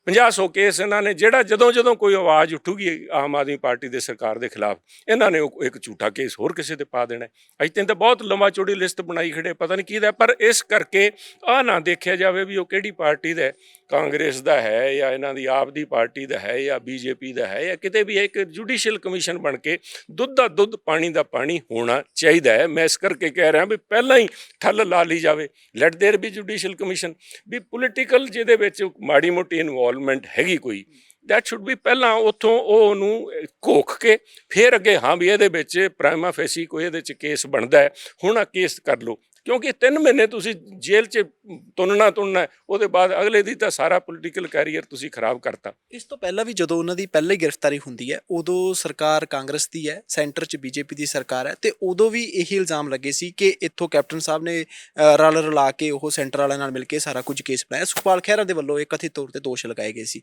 50-100 ਕੇਸ ਇਹਨਾਂ ਨੇ, ਜਿਹੜਾ ਜਦੋਂ ਕੋਈ ਆਵਾਜ਼ ਉੱਠੂਗੀ ਆਮ ਆਦਮੀ ਪਾਰਟੀ ਦੇ ਸਰਕਾਰ ਦੇ ਖਿਲਾਫ, ਇਹਨਾਂ ਨੇ ਉਹ ਇੱਕ ਝੂਠਾ ਕੇਸ ਹੋਰ ਕਿਸੇ ਤੇ ਪਾ ਦੇਣਾ। ਅੱਜ ਤੱਕ ਤਾਂ ਬਹੁਤ ਲੰਮਾ ਚੌੜੀ ਲਿਸਟ ਬਣਾਈ ਖੜੇ, ਪਤਾ ਨਹੀਂ ਕਿਹਦਾ। ਪਰ ਇਸ ਕਰਕੇ ਆਹ ਨਾ ਦੇਖਿਆ ਜਾਵੇ ਵੀ ਉਹ ਕਿਹੜੀ ਪਾਰਟੀ ਦਾ, ਕਾਂਗਰਸ ਦਾ ਹੈ ਜਾਂ ਇਹਨਾਂ ਦੀ ਆਪ ਦੀ ਪਾਰਟੀ ਦਾ ਹੈ ਜਾਂ BJP ਦਾ ਹੈ ਜਾਂ ਕਿਤੇ ਵੀ। ਇੱਕ ਜੁਡੀਸ਼ੀਅਲ ਕਮਿਸ਼ਨ ਬਣ ਕੇ ਦੁੱਧ ਦਾ ਦੁੱਧ, ਪਾਣੀ ਦਾ ਪਾਣੀ ਹੋਣਾ ਚਾਹੀਦਾ ਹੈ। ਮੈਂ ਇਸ ਕਰਕੇ ਕਹਿ ਰਿਹਾ ਵੀ ਪਹਿਲਾਂ ਹੀ ਠੱਲ ਲਾ ਲਈ ਜਾਵੇ, let there be judicial commission. ਵੀ ਪੋਲੀਟੀਕਲ ਜਿਹਦੇ ਵਿੱਚ ਮਾੜੀ ਮੋਟੀ ਇਨਵੋਲਵਮੈਂਟ ਹੈਗੀ ਕੋਈ, ਦੈਟ ਸ਼ੁੱਡ ਵੀ ਪਹਿਲਾਂ ਉੱਥੋਂ ਉਹਨੂੰ ਘੋਖ ਕੇ ਫਿਰ ਅੱਗੇ, ਹਾਂ ਵੀ ਇਹਦੇ ਵਿੱਚ ਪ੍ਰਾਈਮਾ ਫੇਸੀ ਕੋਈ ਇਹਦੇ 'ਚ ਕੇਸ ਬਣਦਾ ਹੈ, ਹੁਣ ਆ ਕੇਸ ਕਰ ਲਓ। ਕਿਉਂਕਿ 3 ਮਹੀਨੇ ਤੁਸੀਂ ਜੇਲ੍ਹ 'ਚ ਤੁੰਨਣਾ ਉਹਦੇ ਬਾਅਦ ਅਗਲੇ ਦੀ ਤਾਂ ਸਾਰਾ ਪੋਲੀਟੀਕਲ ਕੈਰੀਅਰ ਤੁਸੀਂ ਖਰਾਬ ਕਰਤਾ। ਇਸ ਤੋਂ ਪਹਿਲਾਂ ਵੀ ਜਦੋਂ ਉਹਨਾਂ ਦੀ ਪਹਿਲਾਂ ਹੀ ਗ੍ਰਿਫਤਾਰੀ ਹੁੰਦੀ ਹੈ ਉਦੋਂ ਸਰਕਾਰ ਕਾਂਗਰਸ ਦੀ ਹੈ, ਸੈਂਟਰ 'ਚ ਬੀਜੇਪੀ ਦੀ ਸਰਕਾਰ ਹੈ, ਤੇ ਉਦੋਂ ਵੀ ਇਹੀ ਇਲਜ਼ਾਮ ਲੱਗੇ ਸੀ ਕਿ ਇੱਥੋਂ ਕੈਪਟਨ ਸਾਹਿਬ ਨੇ ਰਲ ਰਲਾ ਕੇ ਉਹ ਸੈਂਟਰ ਵਾਲਿਆਂ ਨਾਲ ਮਿਲ ਕੇ ਸਾਰਾ ਕੁਝ ਕੇਸ ਬਣਾਇਆ। ਸੁਖਪਾਲ ਖਹਿਰਾ ਦੇ ਵੱਲੋਂ ਇਹ ਕਥਿਤ ਤੌਰ ਤੇ ਦੋਸ਼ ਲਗਾਏ ਗਏ ਸੀ।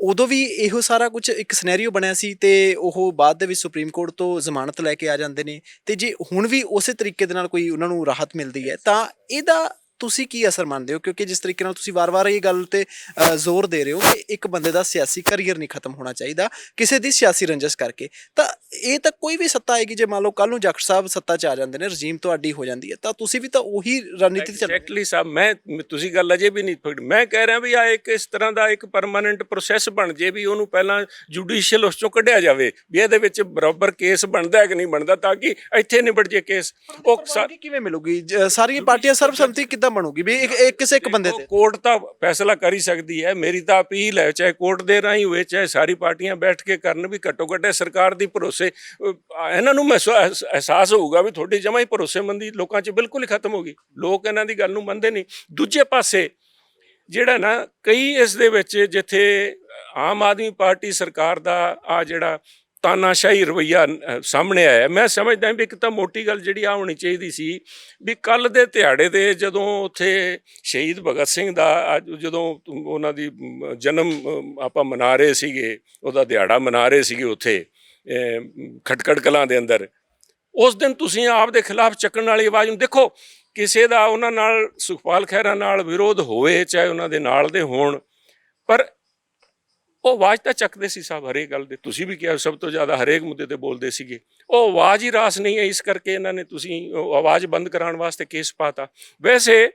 ਉਦੋਂ ਵੀ ਇਹੋ ਸਾਰਾ ਕੁਝ ਇੱਕ ਸਿਨੈਰੀਓ ਬਣਿਆ ਸੀ ਤੇ ਉਹ ਬਾਅਦ ਦੇ ਵਿੱਚ ਸੁਪਰੀਮ ਕੋਰਟ ਤੋਂ ਜ਼ਮਾਨਤ ਲੈ ਕੇ ਆ ਜਾਂਦੇ ਨੇ, ਤੇ ਜੇ ਹੁਣ ਵੀ ਉਸੇ ਤਰੀਕੇ ਦੇ ਨਾਲ ਕੋਈ ਉਹਨਾਂ ਨੂੰ ਰਾਹਤ ਮਿਲਦੀ ਹੈ ਤਾਂ ਇਹਦਾ ਤੁਸੀਂ ਕੀ ਅਸਰ ਮੰਨਦੇ ਹੋ? ਕਿਉਂਕਿ ਜਿਸ ਤਰੀਕੇ ਨਾਲ ਤੁਸੀਂ ਵਾਰ-ਵਾਰ ਇਹ ਗੱਲ ਤੇ ਜ਼ੋਰ ਦੇ ਰਹੇ ਹੋ ਕਿ ਇੱਕ ਬੰਦੇ ਦਾ ਸਿਆਸੀ ਕਰੀਅਰ ਨਹੀਂ ਖਤਮ ਹੋਣਾ ਚਾਹੀਦਾ ਕਿਸੇ ਦੀ ਸਿਆਸੀ ਰੰਜਿਸ਼ ਕਰਕੇ, ਤਾਂ ਇਹ ਤਾਂ ਕੋਈ ਵੀ ਸੱਤਾ ਆਏਗੀ, ਜੇ ਮੰਨ ਲਓ ਕੱਲ ਨੂੰ ਜਾਖੜ ਸਾਹਿਬ ਸੱਤਾ 'ਚ ਆ ਜਾਂਦੇ ਨੇ, ਰਜੀਮ ਤੁਹਾਡੀ ਹੋ ਜਾਂਦੀ ਹੈ, ਤਾਂ ਤੁਸੀਂ ਵੀ ਤਾਂ ਉਹੀ ਰਣਨੀਤੀ ਤੇ ਚੱਲੋਗੇ। ਐਗਜ਼ੈਕਟਲੀ ਸਾਹਿਬ, ਤੁਸੀਂ ਗੱਲ ਅਜੇ ਵੀ ਨਹੀਂ ਪਕੜੀ। ਮੈਂ ਕਹਿ ਰਿਹਾ ਵੀ ਆ ਇੱਕ ਇਸ ਤਰ੍ਹਾਂ ਦਾ ਇੱਕ ਪਰਮਾਨੈਂਟ ਪ੍ਰੋਸੈਸ ਬਣ ਜੇ ਵੀ ਉਹਨੂੰ ਪਹਿਲਾਂ ਜੁਡੀਸ਼ੀਅਲ ਉਸ ਚੋਂ ਕੱਢਿਆ ਜਾਵੇ ਵੀ ਇਹਦੇ ਵਿੱਚ ਬਰਾਬਰ ਕੇਸ ਬਣਦਾ ਹੈ ਕਿ ਨਹੀਂ ਬਣਦਾ, ਤਾਂ ਕਿ ਇੱਥੇ ਨਿਬੜ ਜੇ ਕੇਸ। ਉਹ ਕਿਵੇਂ ਮਿਲੂਗੀ? ਸਾਰੀਆਂ ਪਾਰਟੀਆਂ ਸਰਬਸੰਮਤੀ ਕਿੱਦਾਂ ਬਣੂਗੀ ਵੀ ਇੱਕ ਕਿਸੇ ਇੱਕ ਬੰਦੇ ਤੇ? ਕੋਰਟ ਤਾਂ ਫੈਸਲਾ ਕਰ ਹੀ ਸਕਦੀ ਹੈ। ਮੇਰੀ ਤਾਂ ਅਪੀਲ ਹੈ, ਚਾਹੇ ਕੋਰਟ ਦੇ ਰਾਹੀਂ ਹੋਵੇ ਚਾਹੇ ਸਾਰੀ ਪਾਰਟੀਆਂ ਬੈਠ ਕੇ ਕਰਨ, ਵੀ ਘੱਟੋ ਘੱਟ ਸਰਕਾਰ ਦੀ ਭਰੋਸੇ ਇਹਨਾਂ ਨੂੰ ਅਹਿਸਾਸ ਹੋਊਗਾ ਵੀ ਤੁਹਾਡੀ ਜਮਾਂ ਹੀ ਭਰੋਸੇਮੰਦੀ ਲੋਕਾਂ 'ਚ ਬਿਲਕੁਲ ਹੀ ਖਤਮ ਹੋ ਗਈ। ਲੋਕ ਇਹਨਾਂ ਦੀ ਗੱਲ ਨੂੰ ਮੰਨਦੇ ਨਹੀਂ। ਦੂਜੇ ਪਾਸੇ ਜਿਹੜਾ ਨਾ ਕਈ ਇਸ ਦੇ ਵਿੱਚ ਜਿੱਥੇ ਆਮ ਆਦਮੀ ਪਾਰਟੀ ਸਰਕਾਰ ਦਾ ਆ ਜਿਹੜਾ ਤਾਨਾਸ਼ਾਹੀ ਰਵੱਈਆ ਸਾਹਮਣੇ ਆਇਆ, ਮੈਂ ਸਮਝਦਾ ਵੀ ਇੱਕ ਤਾਂ ਮੋਟੀ ਗੱਲ ਜਿਹੜੀ ਆ ਹੋਣੀ ਚਾਹੀਦੀ ਸੀ ਵੀ ਕੱਲ੍ਹ ਦੇ ਦਿਹਾੜੇ ਤੇ ਜਦੋਂ ਉੱਥੇ ਸ਼ਹੀਦ ਭਗਤ ਸਿੰਘ ਦਾ ਜਦੋਂ ਉਹਨਾਂ ਦੀ ਜਨਮ ਆਪਾਂ ਮਨਾ ਰਹੇ ਸੀਗੇ, ਉਹਦਾ ਦਿਹਾੜਾ ਮਨਾ ਰਹੇ ਸੀਗੇ ਉੱਥੇ ਖਟਕੜ ਕਲਾਂ ਦੇ ਅੰਦਰ, ਉਸ ਦਿਨ ਤੁਸੀਂ ਆਪ ਦੇ ਖਿਲਾਫ ਚੱਕਣ ਵਾਲੀ ਆਵਾਜ਼ ਨੂੰ ਦੇਖੋ। ਕਿਸੇ ਦਾ ਉਹਨਾਂ ਨਾਲ ਸੁਖਪਾਲ ਖਹਿਰਾ ਨਾਲ ਵਿਰੋਧ ਹੋਵੇ ਚਾਹੇ ਉਹਨਾਂ ਦੇ ਨਾਲ ਦੇ ਹੋਣ, ਪਰ ਉਹ ਆਵਾਜ਼ ਤਾਂ ਚੱਕਦੇ ਸੀ ਸਾਹਿਬ ਹਰੇਕ ਗੱਲ ਦੇ। ਤੁਸੀਂ ਵੀ ਕਿਹਾ ਸਭ ਤੋਂ ਜ਼ਿਆਦਾ ਹਰੇਕ ਮੁੱਦੇ ਤੇ ਬੋਲਦੇ ਸੀਗੇ। ਉਹ ਆਵਾਜ਼ ਹੀ ਰਾਸ ਨਹੀਂ ਹੈ, ਇਸ ਕਰਕੇ ਇਹਨਾਂ ਨੇ ਤੁਸੀਂ ਉਹ ਆਵਾਜ਼ ਬੰਦ ਕਰਾਉਣ ਵਾਸਤੇ ਕੇਸ ਪਾਤਾ। ਵੈਸੇ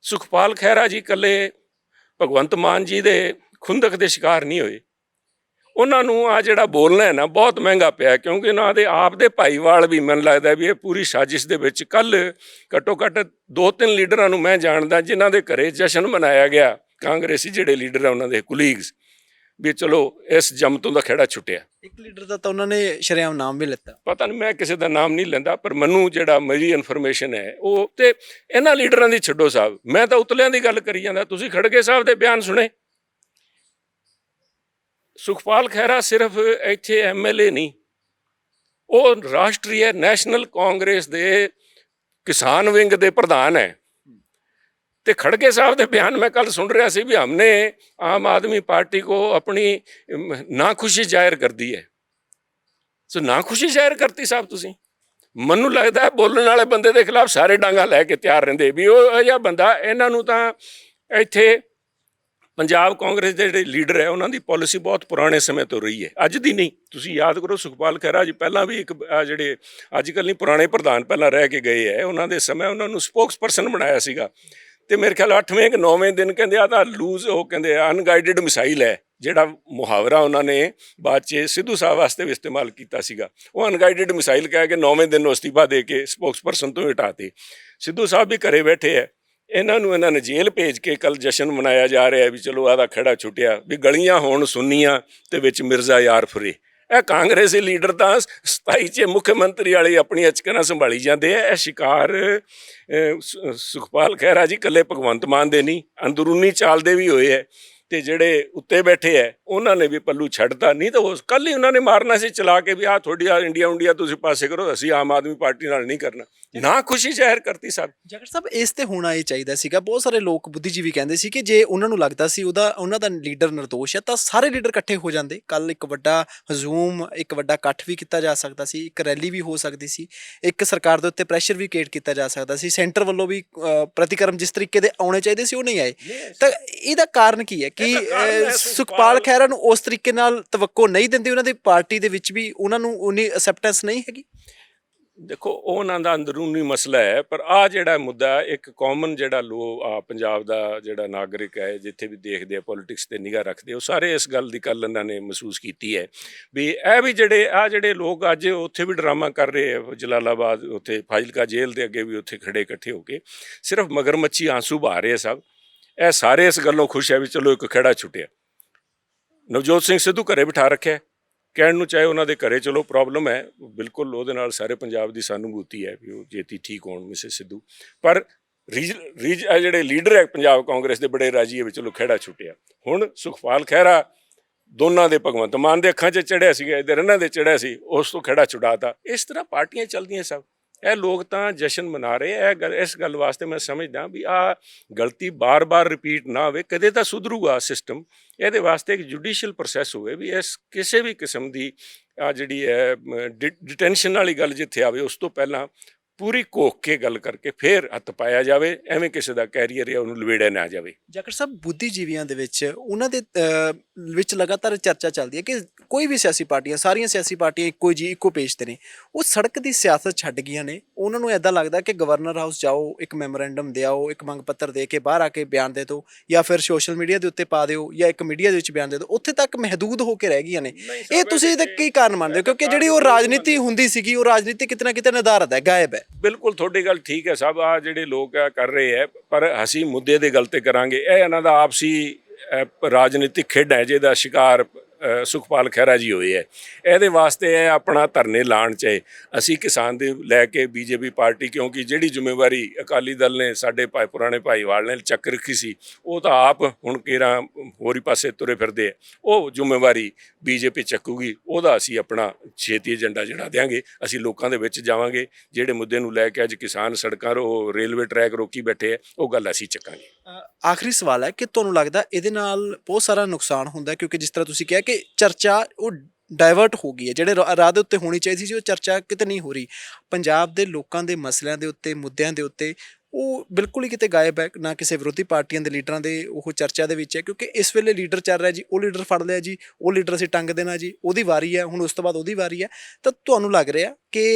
ਸੁਖਪਾਲ ਖਹਿਰਾ ਜੀ ਇਕੱਲੇ ਭਗਵੰਤ ਮਾਨ ਜੀ ਦੇ ਖੁੰਦਕ ਦੇ ਸ਼ਿਕਾਰ ਨਹੀਂ ਹੋਏ। ਉਹਨਾਂ ਨੂੰ ਆ ਜਿਹੜਾ ਬੋਲਣਾ ਹੈ ਨਾ ਬਹੁਤ ਮਹਿੰਗਾ ਪਿਆ, ਕਿਉਂਕਿ ਉਹਨਾਂ ਦੇ ਆਪ ਦੇ ਭਾਈਵਾਲ ਵੀ ਮੈਨੂੰ ਲੱਗਦਾ ਵੀ ਇਹ ਪੂਰੀ ਸਾਜ਼ਿਸ਼ ਦੇ ਵਿੱਚ। ਕੱਲ੍ਹ ਘੱਟੋ ਘੱਟ 2-3 ਲੀਡਰਾਂ ਨੂੰ ਮੈਂ ਜਾਣਦਾ ਜਿਨ੍ਹਾਂ ਦੇ ਘਰੇ ਜਸ਼ਨ ਮਨਾਇਆ ਗਿਆ, ਕਾਂਗਰਸੀ ਜਿਹੜੇ ਲੀਡਰ ਆ ਉਹਨਾਂ ਦੇ ਕੁਲੀਗਸ, ਵੀ ਚਲੋ ਇਸ ਜੰਮ ਤੋਂ ਦਾ ਖਹਿੜਾ ਛੁੱਟਿਆ। ਇੱਕ ਲੀਡਰ ਦਾ ਤਾਂ ਉਹਨਾਂ ਨੇ ਸ਼ਰੇਆਮ ਨਾਮ ਵੀ ਲਿੱਤਾ, ਪਤਾ ਨਹੀਂ, ਮੈਂ ਕਿਸੇ ਦਾ ਨਾਮ ਨਹੀਂ ਲੈਂਦਾ, ਪਰ ਮੈਨੂੰ ਜਿਹੜਾ ਮੇਰੀ ਇਨਫੋਰਮੇਸ਼ਨ ਹੈ ਉਹ। ਤੇ ਇਹਨਾਂ ਲੀਡਰਾਂ ਦੀ ਛੱਡੋ ਸਾਹਿਬ, ਮੈਂ ਤਾਂ ਉਤਲਿਆਂ ਦੀ ਗੱਲ ਕਰੀ ਜਾਂਦਾ। ਤੁਸੀਂ ਖੜਗੇ ਸਾਹਿਬ ਦੇ ਬਿਆਨ ਸੁਣੇ। ਸੁਖਪਾਲ ਖਹਿਰਾ ਸਿਰਫ ਇੱਥੇ MLA ਨਹੀਂ, ਉਹ ਰਾਸ਼ਟਰੀ ਨੈਸ਼ਨਲ ਕਾਂਗਰਸ ਦੇ ਕਿਸਾਨ ਵਿੰਗ ਦੇ ਪ੍ਰਧਾਨ ਹੈ। ਤੇ ਖੜਗੇ ਸਾਹਿਬ ਦੇ ਬਿਆਨ ਮੈਂ ਕੱਲ ਸੁਣ ਰਿਹਾ ਸੀ ਵੀ ਹਮਨੇ ਆਮ ਆਦਮੀ ਪਾर्टी को अपनी नाखुशी जाहिर कर दी है। ਸੋ ਨਾਖੁਸ਼ੀ ਜ਼ਾਹਿਰ ਕਰਤੀ ਸਾਹਿਬ ਤੁਸੀਂ। ਮੈਨੂੰ ਲੱਗਦਾ ਬੋਲਣ ਵਾਲੇ ਬੰਦੇ ਦੇ ਖਿਲਾਫ ਸਾਰੇ ਡਾਂਗਾ ਲੈ ਕੇ ਤਿਆਰ ਰਹਿੰਦੇ ਵੀ ਉਹ ਜਿਹਾ ਬੰਦਾ। ਇਹਨਾਂ ਨੂੰ ਤਾਂ ਇੱਥੇ ਪੰਜਾਬ ਕਾਂਗਰਸ ਦੇ ਜਿਹੜੇ ਲੀਡਰ ਹੈ ਉਹਨਾਂ ਦੀ ਪਾਲਿਸੀ ਬਹੁਤ ਪੁਰਾਣੇ ਸਮੇਂ ਤੋਂ ਰਹੀ ਹੈ, ਅੱਜ ਦੀ ਨਹੀਂ। ਤੁਸੀਂ ਯਾਦ ਕਰੋ ਸੁਖਪਾਲ ਖਹਿਰਾ ਜੀ ਪਹਿਲਾਂ ਵੀ ਇੱਕ ਜਿਹੜੇ ਅੱਜ ਕੱਲ੍ਹ ਨਹੀਂ ਪੁਰਾਣੇ ਪ੍ਰਧਾਨ ਪਹਿਲਾਂ ਰਹਿ ਕੇ ਗਏ ਹੈ, ਉਹਨਾਂ ਦੇ ਸਮੇਂ ਉਹਨਾਂ ਨੂੰ ਸਪੋਕਸ ਪਰਸਨ ਬਣਾਇਆ ਸੀਗਾ। ਤੇ ਮੇਰੇ ਖਿਆਲ 8ਵੇਂ ਕਿ 9ਵੇਂ ਦਿਨ ਕਹਿੰਦੇ ਆ ਤਾਂ ਲੂਜ਼, ਉਹ ਕਹਿੰਦੇ ਅਨਗਾਈਡਡ ਮਿਸਾਈਲ ਹੈ, ਜਿਹੜਾ ਮੁਹਾਵਰਾ ਉਹਨਾਂ ਨੇ ਬਾਅਦ 'ਚ ਸਿੱਧੂ ਸਾਹਿਬ ਵਾਸਤੇ ਵੀ ਇਸਤੇਮਾਲ ਕੀਤਾ ਸੀਗਾ। ਉਹ ਅਨਗਾਈਡਡ ਮਿਸਾਈਲ ਕਹਿ ਕੇ 9ਵੇਂ ਦਿਨ ਨੂੰ ਅਸਤੀਫਾ ਦੇ ਕੇ ਸਪੋਕਸ ਪਰਸਨ ਤੋਂ ਹਟਾਤੇ। ਸਿੱਧੂ ਸਾਹਿਬ ਵੀ ਘਰੇ ਬੈਠੇ ਹੈ, ਇਹਨਾਂ ਨੇ ਜੇਲ੍ਹ ਭੇਜ ਕੇ ਕੱਲ ਜਸ਼ਨ ਮਨਾਇਆ ਜਾ ਰਿਹਾ ਵੀ ਚਲੋ ਆਦਾ ਖੜਾ ਛੁੱਟਿਆ, ਵੀ ਗਲੀਆਂ ਹੋਣ ਸੁੰਨੀਆਂ ਤੇ ਵਿੱਚ ਮਿਰਜ਼ਾ ਯਾਰ ਫੁਰੇ। ਇਹ ਕਾਂਗਰਸੀ ਲੀਡਰ ਤਾਂ 27 'ਚ ਮੁੱਖ ਮੰਤਰੀ ਵਾਲੀ ਆਪਣੀ ਅਚਕਨਾਂ ਸੰਭਾਲੀ ਜਾਂਦੇ ਆ। ਇਹ ਸ਼ਿਕਾਰ ਸੁਖਪਾਲ ਖਹਿਰਾ ਜੀ ਇਕੱਲੇ ਭਗਵੰਤ ਮਾਨ ਦੇ ਨਹੀਂ, ਅੰਦਰੂਨੀ ਚਾਲ ਦੇ ਵੀ ਹੋਏ ਹੈ। ਤੇ ਜਿਹੜੇ ਉੱਤੇ ਬੈਠੇ ਹੈ ਉਹਨਾਂ ਨੇ ਵੀ ਪੱਲੂ ਛੱਡਤਾ। ਨਹੀਂ ਤਾਂ ਉਹ ਕੱਲ੍ਹ ਹੀ ਉਹਨਾਂ ਨੇ ਮਾਰਨਾ ਸੀ ਚਲਾ ਕੇ ਵੀ ਆਹ ਤੁਹਾਡੀ ਇੰਡੀਆ ਤੁਸੀਂ ਪਾਸੇ ਕਰੋ, ਅਸੀਂ ਆਮ ਆਦਮੀ ਪਾਰਟੀ ਨਾਲ ਨਹੀਂ ਕਰਨਾ। ਨਾ ਖੁਸ਼ੀ ਜ਼ਾਹਿਰ ਕਰਤੀ ਸਾਹਿਬ। ਜਾਖੜ ਸਾਹਿਬ ਇਸ ਤੇ ਹੋਣਾ ਇਹ ਚਾਹੀਦਾ ਸੀਗਾ। ਬਹੁਤ ਸਾਰੇ ਲੋਕ ਬੁੱਧੀਜੀਵੀ ਕਹਿੰਦੇ ਸੀ ਕਿ ਜੇ ਉਹਨਾਂ ਨੂੰ ਲੱਗਦਾ ਸੀ ਉਹਨਾਂ ਦਾ ਲੀਡਰ ਨਿਰਦੋਸ਼ ਹੈ ਤਾਂ ਸਾਰੇ ਲੀਡਰ ਇਕੱਠੇ ਹੋ ਜਾਂਦੇ। ਕੱਲ ਇੱਕ ਵੱਡਾ ਹਜੂਮ, ਇੱਕ ਵੱਡਾ ਇਕੱਠ ਵੀ ਕੀਤਾ ਜਾ ਸਕਦਾ ਸੀ, ਇੱਕ ਰੈਲੀ ਵੀ ਹੋ ਸਕਦੀ ਸੀ, ਇੱਕ ਸਰਕਾਰ ਦੇ ਉੱਤੇ ਪ੍ਰੈਸ਼ਰ ਵੀ ਕ੍ਰੀਏਟ ਕੀਤਾ ਜਾ ਸਕਦਾ ਸੀ, ਸੈਂਟਰ ਵੱਲੋਂ ਵੀ ਪ੍ਰਤੀਕਰਮ ਜਿਸ ਤਰੀਕੇ ਦੇ ਆਉਣੇ ਚਾਹੀਦੇ ਸੀ ਉਹ ਨਹੀਂ ਆਏ। ਤਾਂ ਇਹਦਾ ਕਾਰਨ ਕੀ ਹੈ ਕਿ ਸੁਖਪਾਲ ਖਹਿਰਾ ਨੂੰ ਉਸ ਤਰੀਕੇ ਨਾਲ ਤਵੱਕੋ ਨਹੀਂ ਦਿੰਦੇ, ਉਹਨਾਂ ਦੀ ਪਾਰਟੀ ਦੇ ਵਿੱਚ ਵੀ ਉਹਨਾਂ ਨੂੰ ਉਨੀ ਅਸੈਪਟੈਂਸ ਨਹੀਂ ਹੈਗੀ? ਦੇਖੋ ਉਹਨਾਂ ਦਾ ਅੰਦਰੂਨੀ ਮਸਲਾ ਹੈ, ਪਰ ਆਹ ਜਿਹੜਾ ਮੁੱਦਾ ਇੱਕ ਕਾਮਨ ਜਿਹੜਾ ਪੰਜਾਬ ਦਾ ਜਿਹੜਾ ਨਾਗਰਿਕ ਹੈ ਜਿੱਥੇ ਵੀ ਦੇਖਦੇ ਆ ਪੋਲੀਟਿਕਸ ਤੇ ਨਿਗਾਹ ਰੱਖਦੇ, ਉਹ ਸਾਰੇ ਇਸ ਗੱਲ ਦੀ ਕੱਲ੍ਹ ਇਹਨਾਂ ਨੇ ਮਹਿਸੂਸ ਕੀਤੀ ਹੈ ਵੀ ਇਹ ਵੀ ਜਿਹੜੇ ਲੋਕ ਅੱਜ ਉੱਥੇ ਵੀ ਡਰਾਮਾ ਕਰ ਰਹੇ ਆ, ਜਲਾਲਾਬਾਦ ਉੱਥੇ ਫਾਜ਼ਿਲਕਾ ਜੇਲ੍ਹ ਦੇ ਅੱਗੇ ਵੀ ਉੱਥੇ ਖੜੇ ਇਕੱਠੇ ਹੋ ਕੇ ਸਿਰਫ ਮਗਰਮੱਛੀ ਆਂਸੂ ਬਹਾ ਰਹੇ ਸਭ। ਇਹ ਸਾਰੇ ਇਸ ਗੱਲੋਂ ਖੁਸ਼ ਹੈ ਵੀ ਚਲੋ ਇੱਕ ਖਹਿੜਾ ਛੁੱਟਿਆ। ਨਵਜੋਤ ਸਿੰਘ ਸਿੱਧੂ ਘਰੇ ਬਿਠਾ ਰੱਖਿਆ, ਕਹਿਣ ਨੂੰ ਚਾਹੇ ਉਹਨਾਂ ਦੇ ਘਰੇ ਚਲੋ ਪ੍ਰੋਬਲਮ ਹੈ, ਬਿਲਕੁਲ ਉਹਦੇ ਨਾਲ ਸਾਰੇ ਪੰਜਾਬ ਦੀ ਸਾਨੂਭੂਤੀ ਹੈ ਵੀ ਉਹ ਜੇਤੀ ਠੀਕ ਹੋਣ ਮਿਸਿਸ ਸਿੱਧੂ, ਪਰ ਆ ਜਿਹੜੇ ਲੀਡਰ ਹੈ ਪੰਜਾਬ ਕਾਂਗਰਸ ਦੇ ਬੜੇ ਰਾਜੀ ਹੈ ਵੀ ਚਲੋ ਖਹਿੜਾ ਛੁੱਟਿਆ। ਹੁਣ ਸੁਖਪਾਲ ਖਹਿਰਾ ਦੋਨਾਂ ਦੇ ਭਗਵੰਤ ਮਾਨ ਦੇ ਅੱਖਾਂ 'ਚ ਚੜ੍ਹਿਆ ਸੀਗਾ, ਇੱਧਰ ਇਹਨਾਂ ਦੇ ਚੜ੍ਹਿਆ ਸੀ, ਉਸ ਤੋਂ ਖਹਿੜਾ ਛੁਡਾਤਾ। ਇਸ ਤਰ੍ਹਾਂ ਪਾਰਟੀਆਂ ਚੱਲਦੀਆਂ ਸਭ। ਇਹ ਲੋਕ ਤਾਂ ਜਸ਼ਨ ਮਨਾ ਰਹੇ ਹੈ, ਇਸ ਗੱਲ ਵਾਸਤੇ ਮੈਂ ਸਮਝਦਾ ਵੀ ਆਹ ਗਲਤੀ ਬਾਰ-ਬਾਰ ਰਿਪੀਟ ਨਾ ਹੋਵੇ, ਕਦੇ ਤਾਂ ਸੁਧਰੂਗਾ ਸਿਸਟਮ। ਇਹਦੇ ਵਾਸਤੇ ਇੱਕ ਜੁਡੀਸ਼ੀਅਲ ਪ੍ਰੋਸੈਸ ਹੋਵੇ ਵੀ ਇਸ ਕਿਸੇ ਵੀ ਕਿਸਮ ਦੀ ਆ ਜਿਹੜੀ ਹੈ ਡਿਟੈਂਸ਼ਨ ਵਾਲੀ ਗੱਲ ਜਿੱਥੇ ਆਵੇ ਉਸ ਤੋਂ ਪਹਿਲਾਂ ਪੂਰੀ ਘੋਖ ਕੇ ਗੱਲ ਕਰਕੇ ਫਿਰ ਹੱਥ ਪਾਇਆ ਜਾਵੇ, ਐਵੇਂ ਕਿਸੇ ਦਾ ਕੈਰੀਅਰ ਹੈ ਉਹਨੂੰ ਲਵੇੜਿਆ ਨਾ ਜਾਵੇ। ਜਾਖੜ ਸਾਹਿਬ, ਬੁੱਧੀਜੀਵੀਆਂ ਦੇ ਵਿੱਚ ਉਹਨਾਂ ਦੇ ਵਿੱਚ ਲਗਾਤਾਰ ਚਰਚਾ ਚੱਲਦੀ ਹੈ ਕਿ ਕੋਈ ਵੀ ਸਿਆਸੀ ਪਾਰਟੀਆਂ, ਸਾਰੀਆਂ ਸਿਆਸੀ ਪਾਰਟੀਆਂ ਇੱਕੋ ਪੇਜ ਤੇ ਨੇ। ਉਹ ਸੜਕ ਦੀ ਸਿਆਸਤ ਛੱਡ ਗਈਆਂ ਨੇ। ਉਹਨਾਂ ਨੂੰ ਇੱਦਾਂ ਲੱਗਦਾ ਕਿ ਗਵਰਨਰ ਹਾਊਸ ਜਾਓ, ਇੱਕ ਮੈਮੋਰੈਂਡਮ ਦੇ ਆਓ, ਇੱਕ ਮੰਗ ਪੱਤਰ ਦੇ ਕੇ ਬਾਹਰ ਆ ਕੇ ਬਿਆਨ ਦੇ ਦਿਓ, ਜਾਂ ਫਿਰ ਸੋਸ਼ਲ ਮੀਡੀਆ ਦੇ ਉੱਤੇ ਪਾ ਦਿਓ, ਜਾਂ ਇੱਕ ਮੀਡੀਆ ਦੇ ਵਿੱਚ ਬਿਆਨ ਦੇ ਦਿਓ। ਉੱਥੇ ਤੱਕ ਮਹਿਦੂਦ ਹੋ ਕੇ ਰਹਿ ਗਈਆਂ ਨੇ। ਇਹ ਤੁਸੀਂ ਇਹਦਾ ਕੀ ਕਾਰਨ ਮੰਨਦੇ ਹੋ? ਕਿਉਂਕਿ ਜਿਹੜੀ ਉਹ ਰਾਜਨੀਤੀ ਹੁੰਦੀ ਸੀਗੀ, ਉਹ ਰਾਜਨੀਤੀ ਕਿਤੇ ਨਾ ਕਿਤੇ ਨਿਰਧਾਰਤ ਹੈ, ਗਾਇਬ ਹੈ। ਬਿਲਕੁਲ ਤੁਹਾਡੀ ਗੱਲ ਠੀਕ ਹੈ ਸਾਹਿਬ, ਆ ਜਿਹੜੇ ਲੋਕ ਆ ਕਰ ਰਹੇ ਹੈ, ਪਰ ਅਸੀਂ ਮੁੱਦੇ ਦੇ ਗੱਲ ਤੇ ਕਰਾਂਗੇ। ਇਹ ਇਹਨਾਂ ਦਾ ਆਪਸੀ ਰਾਜਨੀਤਿਕ ਖੇਡ ਹੈ ਜਿਹਦਾ ਸ਼ਿਕਾਰ ਸੁਖਪਾਲ ਖਹਿਰਾ ਜੀ ਹੋਏ ਹੈ। ਇਹਦੇ ਵਾਸਤੇ ਇਹ ਆਪਣਾ ਧਰਨੇ ਲਾਉਣ ਚਾਹੇ ਅਸੀਂ ਕਿਸਾਨ ਦੇ ਲੈ ਕੇ ਬੀਜੇਪੀ ਪਾਰਟੀ, ਕਿਉਂਕਿ ਜਿਹੜੀ ਜ਼ਿੰਮੇਵਾਰੀ ਅਕਾਲੀ ਦਲ ਨੇ ਸਾਡੇ ਪੁਰਾਣੇ ਭਾਈਵਾਲ ਨੇ ਚੱਕ ਰੱਖੀ ਸੀ, ਉਹ ਤਾਂ ਆਪ ਹੁਣ ਕੇਰਾਂ ਹੋਰੀ ਪਾਸੇ ਤੁਰੇ ਫਿਰਦੇ ਆ। ਉਹ ਜ਼ਿੰਮੇਵਾਰੀ ਬੀਜੇਪੀ ਚੱਕੂਗੀ, ਉਹਦਾ ਅਸੀਂ ਆਪਣਾ ਛੇਤੀ ਏਜੰਡਾ ਜਿਹੜਾ ਦਿਆਂਗੇ। ਅਸੀਂ ਲੋਕਾਂ ਦੇ ਵਿੱਚ ਜਾਵਾਂਗੇ, ਜਿਹੜੇ ਮੁੱਦੇ ਨੂੰ ਲੈ ਕੇ ਅੱਜ ਕਿਸਾਨ ਸੜਕਾਂ ਰੇਲਵੇ ਟਰੈਕ ਰੋਕੀ ਬੈਠੇ ਹੈ, ਉਹ ਗੱਲ ਅਸੀਂ ਚੱਕਾਂਗੇ। ਆਖਰੀ ਸਵਾਲ ਹੈ ਕਿ ਤੁਹਾਨੂੰ ਲੱਗਦਾ ਇਹਦੇ ਨਾਲ ਬਹੁਤ ਸਾਰਾ ਨੁਕਸਾਨ ਹੁੰਦਾ, ਕਿਉਂਕਿ ਜਿਸ ਤਰ੍ਹਾਂ ਤੁਸੀਂ ਕਿਹਾ ਕਿ ਚਰਚਾ ਉਹ ਡਾਇਵਰਟ ਹੋ ਗਈ ਹੈ, ਜਿਹੜੇ ਰਾਹ ਦੇ ਉੱਤੇ ਹੋਣੀ ਚਾਹੀਦੀ ਸੀ ਉਹ ਚਰਚਾ ਕਿਤੇ ਨਹੀਂ ਹੋ ਰਹੀ। ਪੰਜਾਬ ਦੇ ਲੋਕਾਂ ਦੇ ਮਸਲਿਆਂ ਦੇ ਉੱਤੇ, ਮੁੱਦਿਆਂ ਦੇ ਉੱਤੇ ਉਹ ਬਿਲਕੁਲ ਹੀ ਕਿਤੇ ਗਾਇਬ ਹੈ। ਨਾ ਕਿਸੇ ਵਿਰੋਧੀ ਪਾਰਟੀਆਂ ਦੇ ਲੀਡਰਾਂ ਦੇ ਉਹ ਚਰਚਾ ਦੇ ਵਿੱਚ ਹੈ, ਕਿਉਂਕਿ ਇਸ ਵੇਲੇ ਲੀਡਰ ਚੱਲ ਰਿਹਾ ਜੀ, ਉਹ ਲੀਡਰ ਫੜ ਲਿਆ ਜੀ, ਉਹ ਲੀਡਰ ਅਸੀਂ ਟੰਗ ਦੇਣਾ ਜੀ, ਉਹਦੀ ਵਾਰੀ ਹੈ, ਹੁਣ ਉਸ ਤੋਂ ਬਾਅਦ ਉਹਦੀ ਵਾਰੀ ਹੈ। ਤਾਂ ਤੁਹਾਨੂੰ ਲੱਗ ਰਿਹਾ ਕਿ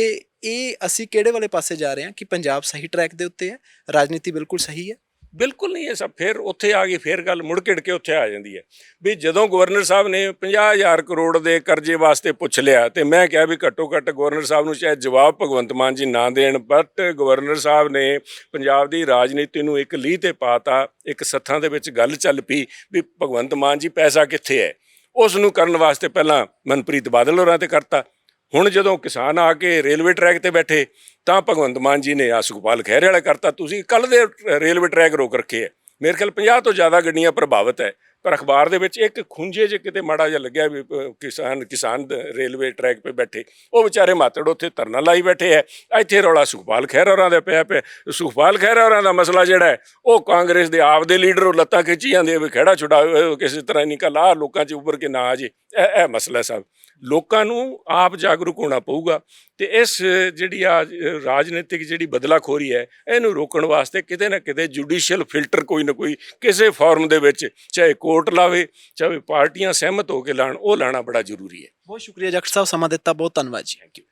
ਇਹ ਅਸੀਂ ਕਿਹੜੇ ਵਾਲੇ ਪਾਸੇ ਜਾ ਰਹੇ ਹਾਂ, ਕਿ ਪੰਜਾਬ ਸਹੀ ਟਰੈਕ ਦੇ ਉੱਤੇ ਹੈ, ਰਾਜਨੀਤੀ ਬਿਲਕੁਲ ਸਹੀ ਹੈ? ਬਿਲਕੁਲ ਨਹੀਂ। ਇਹ ਸਭ ਫਿਰ ਉੱਥੇ ਆ ਗਈ, ਫਿਰ ਗੱਲ ਮੁੜ ਘਿੜ ਕੇ ਉੱਥੇ ਆ ਜਾਂਦੀ ਹੈ ਵੀ ਜਦੋਂ ਗਵਰਨਰ ਸਾਹਿਬ ਨੇ 50,000 ਕਰੋੜ ਦੇ ਕਰਜ਼ੇ ਵਾਸਤੇ ਪੁੱਛ ਲਿਆ, ਤੇ ਮੈਂ ਕਿਹਾ ਵੀ ਘੱਟੋ ਘੱਟ ਗਵਰਨਰ ਸਾਹਿਬ ਨੂੰ ਚਾਹੇ ਜਵਾਬ ਭਗਵੰਤ ਮਾਨ ਜੀ ਨਾ ਦੇਣ, ਬਟ ਗਵਰਨਰ ਸਾਹਿਬ ਨੇ ਪੰਜਾਬ ਦੀ ਰਾਜਨੀਤੀ ਨੂੰ ਇੱਕ ਲੀਹ ਤੇ ਪਾਤਾ। ਇੱਕ ਸੱਥਾਂ ਦੇ ਵਿੱਚ ਗੱਲ ਚੱਲ ਪਈ ਵੀ ਭਗਵੰਤ ਮਾਨ ਜੀ ਪੈਸਾ ਕਿੱਥੇ ਹੈ, ਉਸ ਨੂੰ ਕਰਨ ਵਾਸਤੇ ਪਹਿਲਾਂ ਮਨਪ੍ਰੀਤ ਬਾਦਲ ਹੋਰਾਂ ਤੇ ਕਰਤਾ। ਹੁਣ ਜਦੋਂ ਕਿਸਾਨ ਆ ਕੇ ਰੇਲਵੇ ਟਰੈਕ ਤੇ ਬੈਠੇ ਤਾਂ ਭਗਵੰਤ ਮਾਨ ਜੀ ਨੇ ਆ ਸੁਖਪਾਲ ਖਹਿਰੇ ਵਾਲਾ ਕਰਤਾ। ਤੁਸੀਂ ਕੱਲ੍ਹ ਦੇ ਰੇਲਵੇ ਟਰੈਕ ਰੋਕ ਰੱਖੇ ਹੈ, ਮੇਰੇ ਖਿਆਲ 50 ਤੋਂ ਜ਼ਿਆਦਾ ਗੱਡੀਆਂ ਪ੍ਰਭਾਵਿਤ ਹੈ, ਪਰ ਅਖਬਾਰ ਦੇ ਵਿੱਚ ਇੱਕ ਖੁੰਝੇ 'ਚ ਕਿਤੇ ਮਾੜਾ ਜਿਹਾ ਲੱਗਿਆ ਵੀ ਕਿਸਾਨ ਰੇਲਵੇ ਟਰੈਕ 'ਤੇ ਬੈਠੇ, ਉਹ ਵਿਚਾਰੇ ਮਾਤੜ ਉੱਥੇ ਧਰਨਾ ਲਾਈ ਬੈਠੇ ਹੈ। ਇੱਥੇ ਰੌਲਾ ਸੁਖਪਾਲ ਖਹਿਰਾ ਹੋਰਾਂ ਦਾ ਪਿਆ। ਸੁਖਪਾਲ ਖਹਿਰਾ ਹੋਰਾਂ ਦਾ ਮਸਲਾ ਜਿਹੜਾ ਹੈ ਉਹ ਕਾਂਗਰਸ ਦੇ ਆਪ ਦੇ ਲੀਡਰ ਉਹ ਲੱਤਾਂ ਖਿੱਚੀ ਜਾਂਦੇ ਵੀ ਖਹਿੜਾ ਛੁਡਾਓ, ਕਿਸੇ ਤਰ੍ਹਾਂ ਨਹੀਂ ਕੱਲ ਆਹ ਲੋਕਾਂ 'ਚ ਉੱਭਰ ਕੇ ਨਾ ਆ ਜੇ। ਇਹ ਮਸਲਾ ਸਾਹਿਬ ਲੋਕਾਂ ਨੂੰ ਆਪ ਜਾਗਰੂਕ ਹੋਣਾ ਪਊਗਾ, ਤੇ ਇਸ ਜਿਹੜੀ ਆ ਰਾਜਨੀਤਿਕ ਜਿਹੜੀ ਬਦਲਾਖੋਰੀ ਹੈ ਇਹਨੂੰ ਰੋਕਣ ਵਾਸਤੇ ਕਿਤੇ ਨਾ ਕਿਤੇ ਜੁਡੀਸ਼ੀਅਲ ਫਿਲਟਰ ਕੋਈ ਨਾ ਕੋਈ ਕਿਸੇ ਫਾਰਮ ਦੇ ਵਿੱਚ, ਚਾਹੇ ਕੋਰਟ ਲਾਵੇ ਚਾਹੇ ਪਾਰਟੀਆਂ ਸਹਿਮਤ ਹੋ ਕੇ ਲਾਣ, ਉਹ ਲਾਣਾ ਬੜਾ ਜ਼ਰੂਰੀ ਹੈ। ਬਹੁਤ ਸ਼ੁਕਰੀਆ ਜਾਖੜ ਸਾਹਿਬ, ਸਮਾਂ ਦਿੱਤਾ, ਬਹੁਤ ਧੰਨਵਾਦ ਜੀ। Thank you.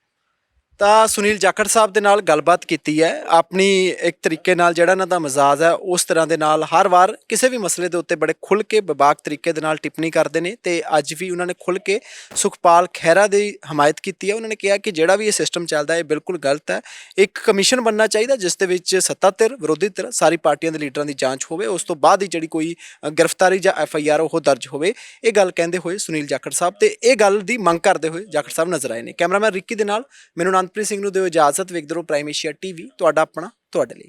ਤਾਂ ਸੁਨੀਲ ਜਾਖੜ ਸਾਹਿਬ ਦੇ ਨਾਲ ਗੱਲਬਾਤ ਕੀਤੀ ਹੈ। ਆਪਣੀ ਇੱਕ ਤਰੀਕੇ ਨਾਲ ਜਿਹੜਾ ਇਹਨਾਂ ਦਾ ਮਜ਼ਾਜ ਹੈ ਉਸ ਤਰ੍ਹਾਂ ਦੇ ਨਾਲ ਹਰ ਵਾਰ ਕਿਸੇ ਵੀ ਮਸਲੇ ਦੇ ਉੱਤੇ ਬੜੇ ਖੁੱਲ੍ਹ ਕੇ ਬੇਬਾਕ ਤਰੀਕੇ ਦੇ ਨਾਲ ਟਿੱਪਣੀ ਕਰਦੇ ਨੇ, ਤੇ ਅੱਜ ਵੀ ਉਹਨਾਂ ਨੇ ਖੁੱਲ੍ਹ ਕੇ ਸੁਖਪਾਲ ਖਹਿਰਾ ਦੀ ਹਮਾਇਤ ਕੀਤੀ ਹੈ। ਉਹਨਾਂ ਨੇ ਕਿਹਾ ਕਿ ਜਿਹੜਾ ਵੀ ਇਹ ਸਿਸਟਮ ਚੱਲਦਾ ਹੈ ਬਿਲਕੁਲ ਗਲਤ ਹੈ। ਇੱਕ ਕਮਿਸ਼ਨ ਬਣਨਾ ਚਾਹੀਦਾ ਜਿਸ ਦੇ ਵਿੱਚ ਸੱਤਾ ਧਿਰ, ਵਿਰੋਧੀ ਧਿਰ, ਸਾਰੀ ਪਾਰਟੀਆਂ ਦੇ ਲੀਡਰਾਂ ਦੀ ਜਾਂਚ ਹੋਵੇ, ਉਸ ਤੋਂ ਬਾਅਦ ਹੀ ਜਿਹੜੀ ਕੋਈ ਗ੍ਰਿਫਤਾਰੀ ਜਾਂ FIR ਉਹ ਦਰਜ ਹੋਵੇ। ਇਹ ਗੱਲ ਕਹਿੰਦੇ ਹੋਏ ਸੁਨੀਲ ਜਾਖੜ ਸਾਹਿਬ, ਤੇ ਇਹ ਗੱਲ ਦੀ ਮੰਗ ਕਰਦੇ ਹੋਏ ਜਾਖੜ ਸਾਹਿਬ ਨਜ਼ਰ ਆਏ ਨੇ। ਕੈਮਰਾਮੈਨ ਰਿੱਕੀ ਦੇ ਨਾਲ ਮੈਨੂੰ ਪ੍ਰੀਤ ਸਿੰਘ ਨੂੰ ਦਿਓ ਇਜਾਜ਼ਤ। ਵੇਖਦੇ ਰਹੋ ਪ੍ਰਾਈਮ ਏਸ਼ੀਆ TV, ਤੁਹਾਡਾ ਆਪਣਾ, ਤੁਹਾਡੇ ਲਈ।